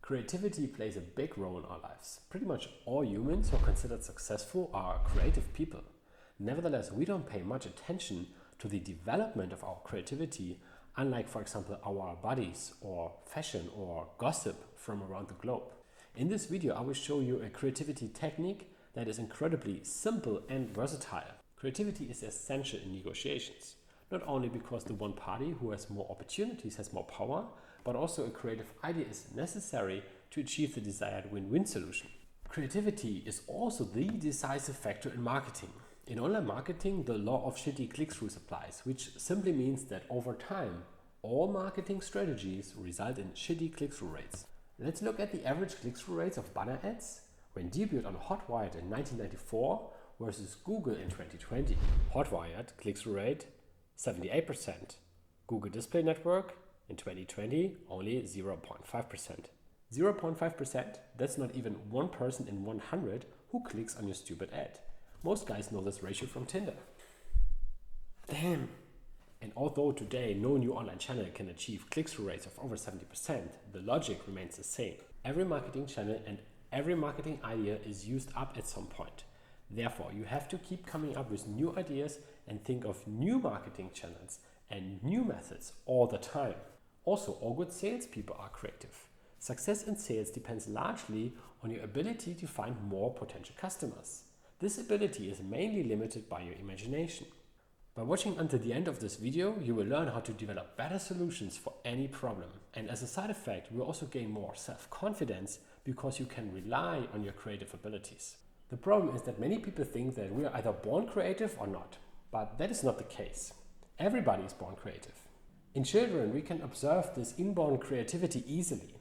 Creativity plays a big role in our lives. Pretty much all humans who are considered successful are creative people. Nevertheless, we don't pay much attention to the development of our creativity, unlike, for example, our bodies or fashion or gossip from around the globe. In this video, I will show you a creativity technique that is incredibly simple and versatile. Creativity is essential in negotiations, not only because the one party who has more opportunities has more power, but also a creative idea is necessary to achieve the desired win-win solution. Creativity is also the decisive factor in marketing. In online marketing, the law of shitty click-throughs applies, which simply means that over time, all marketing strategies result in shitty click-through rates. Let's look at the average click-through rates of banner ads when debuted on Hotwired in 1994 versus Google in 2020. Hotwired click-through rate 78%. Google Display Network in 2020 only 0.5%. 0.5%, that's not even one person in 100 who clicks on your stupid ad. Most guys know this ratio from Tinder. Damn! And although today no new online channel can achieve click-through rates of over 70%, the logic remains the same. Every marketing channel and every marketing idea is used up at some point. Therefore, you have to keep coming up with new ideas and think of new marketing channels and new methods all the time. Also, all good salespeople are creative. Success in sales depends largely on your ability to find more potential customers. This ability is mainly limited by your imagination. By watching until the end of this video, you will learn how to develop better solutions for any problem. And as a side effect, you will also gain more self-confidence because you can rely on your creative abilities. The problem is that many people think that we are either born creative or not, but that is not the case. Everybody is born creative. In children, we can observe this inborn creativity easily.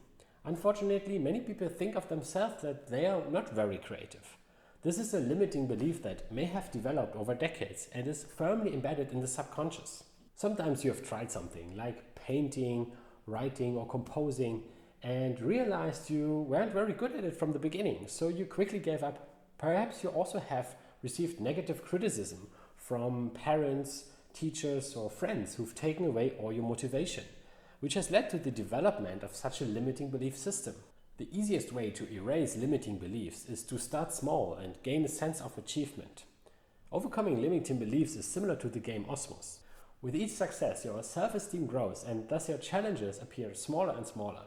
Unfortunately, many people think of themselves that they are not very creative. This is a limiting belief that may have developed over decades and is firmly embedded in the subconscious. Sometimes you have tried something like painting, writing or composing and realized you weren't very good at it from the beginning, so you quickly gave up. Perhaps you also have received negative criticism from parents, teachers or friends who've taken away all your motivation, which has led to the development of such a limiting belief system. The easiest way to erase limiting beliefs is to start small and gain a sense of achievement. Overcoming limiting beliefs is similar to the game Osmos. With each success, your self-esteem grows and thus your challenges appear smaller and smaller.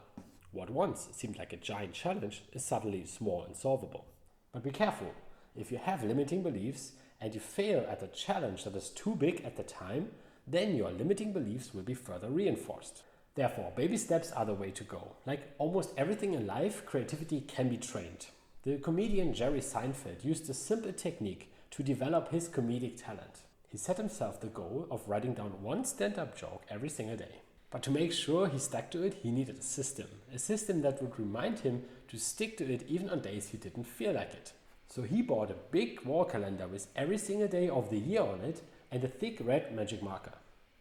What once seemed like a giant challenge is suddenly small and solvable. But be careful, if you have limiting beliefs and you fail at a challenge that is too big at the time, then your limiting beliefs will be further reinforced. Therefore, baby steps are the way to go. Like almost everything in life, creativity can be trained. The comedian Jerry Seinfeld used a simple technique to develop his comedic talent. He set himself the goal of writing down one stand-up joke every single day. But to make sure he stuck to it, he needed a system that would remind him to stick to it even on days he didn't feel like it. So he bought a big wall calendar with every single day of the year on it and a thick red magic marker.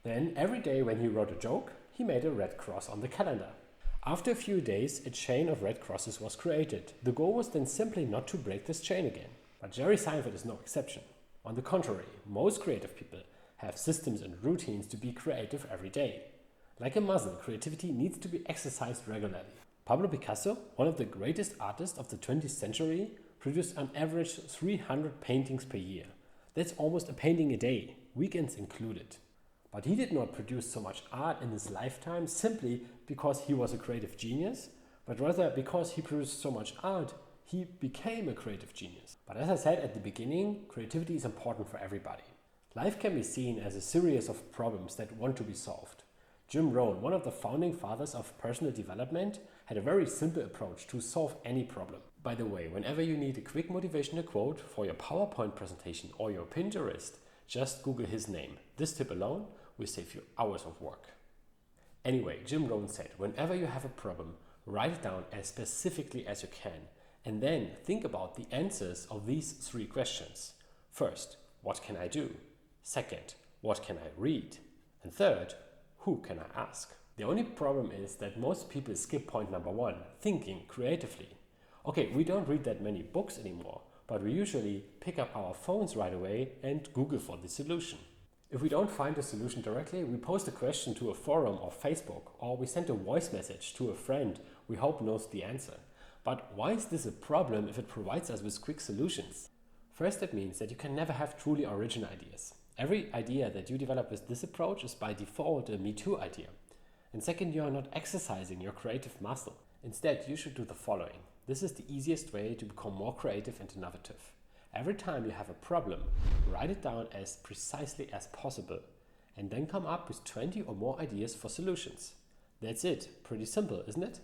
Then every day when he wrote a joke, he made a red cross on the calendar. After a few days, a chain of red crosses was created. The goal was then simply not to break this chain again. But Jerry Seinfeld is no exception. On the contrary, most creative people have systems and routines to be creative every day. Like a muscle, creativity needs to be exercised regularly. Pablo Picasso, one of the greatest artists of the 20th century, produced on average 300 paintings per year. That's almost a painting a day, weekends included. But he did not produce so much art in his lifetime simply because he was a creative genius, but rather because he produced so much art, he became a creative genius. But as I said at the beginning, creativity is important for everybody. Life can be seen as a series of problems that want to be solved. Jim Rohn, one of the founding fathers of personal development, had a very simple approach to solve any problem. By the way, whenever you need a quick motivational quote for your PowerPoint presentation or your Pinterest, just Google his name. This tip alone will save you hours of work. Anyway, Jim Rohn said, whenever you have a problem, write it down as specifically as you can, and then think about the answers of these 3 questions. First, what can I do? Second, what can I read? And third, who can I ask? The only problem is that most people skip point number 1, thinking creatively. Okay, we don't read that many books anymore, but we usually pick up our phones right away and Google for the solution. If we don't find a solution directly, we post a question to a forum or Facebook, or we send a voice message to a friend we hope knows the answer. But why is this a problem if it provides us with quick solutions? First, it means that you can never have truly original ideas. Every idea that you develop with this approach is by default a Me Too idea. And second, you are not exercising your creative muscle. Instead, you should do the following. This is the easiest way to become more creative and innovative. Every time you have a problem, write it down as precisely as possible and then come up with 20 or more ideas for solutions. That's it. Pretty simple, isn't it?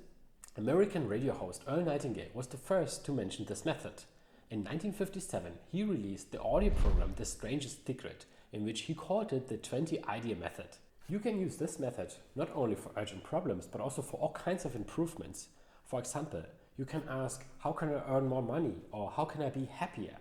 American radio host Earl Nightingale was the first to mention this method. In 1957, he released the audio program The Strangest Secret, in which he called it the 20 idea method. You can use this method not only for urgent problems, but also for all kinds of improvements. For example, you can ask, how can I earn more money? Or how can I be happier?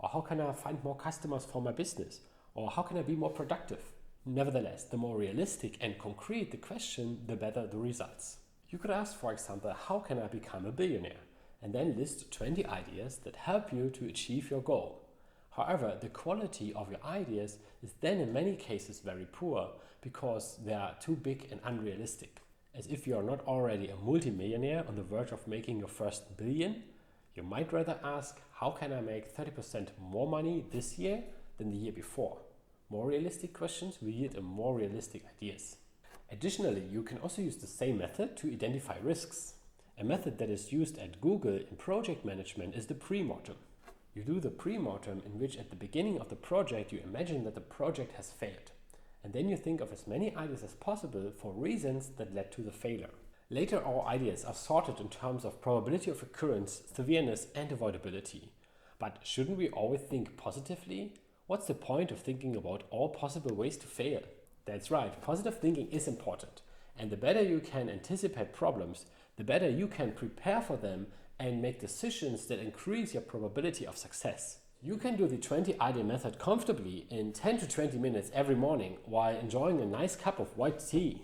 Or how can I find more customers for my business? Or how can I be more productive? Nevertheless, the more realistic and concrete the question, the better the results. You could ask, for example, how can I become a billionaire? And then list 20 ideas that help you to achieve your goal. However, the quality of your ideas is then in many cases very poor because they are too big and unrealistic. As if you are not already a multimillionaire on the verge of making your first billion, you might rather ask, how can I make 30% more money this year than the year before? More realistic questions will yield more realistic ideas. Additionally, you can also use the same method to identify risks. A method that is used at Google in project management is the pre-mortem. You do the pre-mortem in which at the beginning of the project you imagine that the project has failed. And then you think of as many ideas as possible for reasons that led to the failure. Later, our ideas are sorted in terms of probability of occurrence, severeness, and avoidability. But shouldn't we always think positively? What's the point of thinking about all possible ways to fail? That's right, positive thinking is important. And the better you can anticipate problems, the better you can prepare for them and make decisions that increase your probability of success. You can do the 20 idea method comfortably in 10 to 20 minutes every morning while enjoying a nice cup of white tea.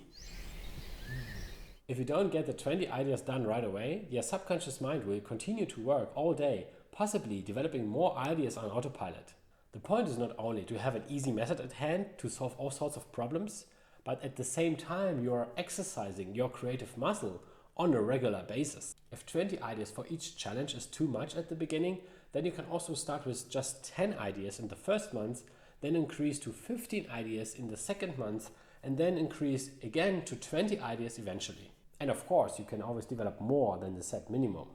If you don't get the 20 ideas done right away, your subconscious mind will continue to work all day, possibly developing more ideas on autopilot. The point is not only to have an easy method at hand to solve all sorts of problems, but at the same time you are exercising your creative muscle on a regular basis. If 20 ideas for each challenge is too much at the beginning, then you can also start with just 10 ideas in the first month, then increase to 15 ideas in the second month, and then increase again to 20 ideas eventually. And of course, you can always develop more than the set minimum.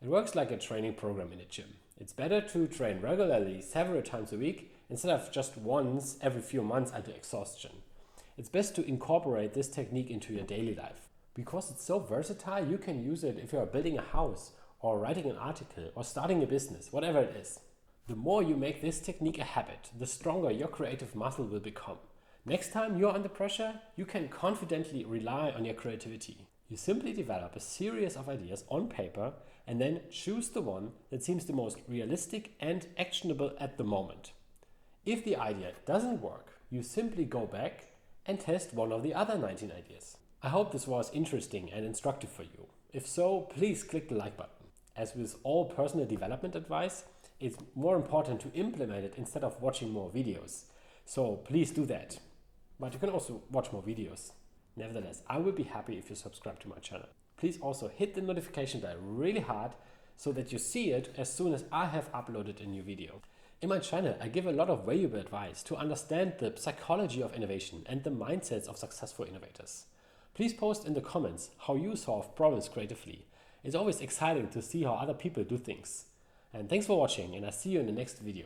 It works like a training program in a gym. It's better to train regularly several times a week instead of just once every few months until exhaustion. It's best to incorporate this technique into your daily life. Because it's so versatile, you can use it if you are building a house or writing an article or starting a business, whatever it is. The more you make this technique a habit, the stronger your creative muscle will become. Next time you're under pressure, you can confidently rely on your creativity. You simply develop a series of ideas on paper and then choose the one that seems the most realistic and actionable at the moment. If the idea doesn't work, you simply go back and test one of the other 19 ideas. I hope this was interesting and instructive for you. If so, please click the like button. As with all personal development advice, it's more important to implement it instead of watching more videos. So please do that. But you can also watch more videos. Nevertheless, I will be happy if you subscribe to my channel. Please also hit the notification bell really hard so that you see it as soon as I have uploaded a new video. In my channel, I give a lot of valuable advice to understand the psychology of innovation and the mindsets of successful innovators. Please post in the comments how you solve problems creatively. It's always exciting to see how other people do things. And thanks for watching, and I'll see you in the next video.